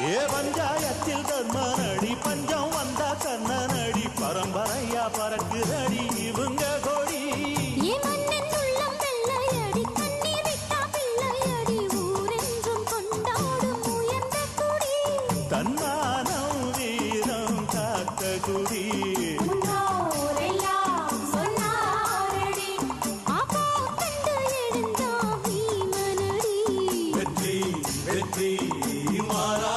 ஏ பஞ்சாயத்தில் தர்மனடி பஞ்சம் வந்தா கண்ணனடி பரம்பரையா பறக்குதடி இவங்க கொடி தன்மானம் வீரம் காத்த குடி வெற்றி வெற்றி மாறா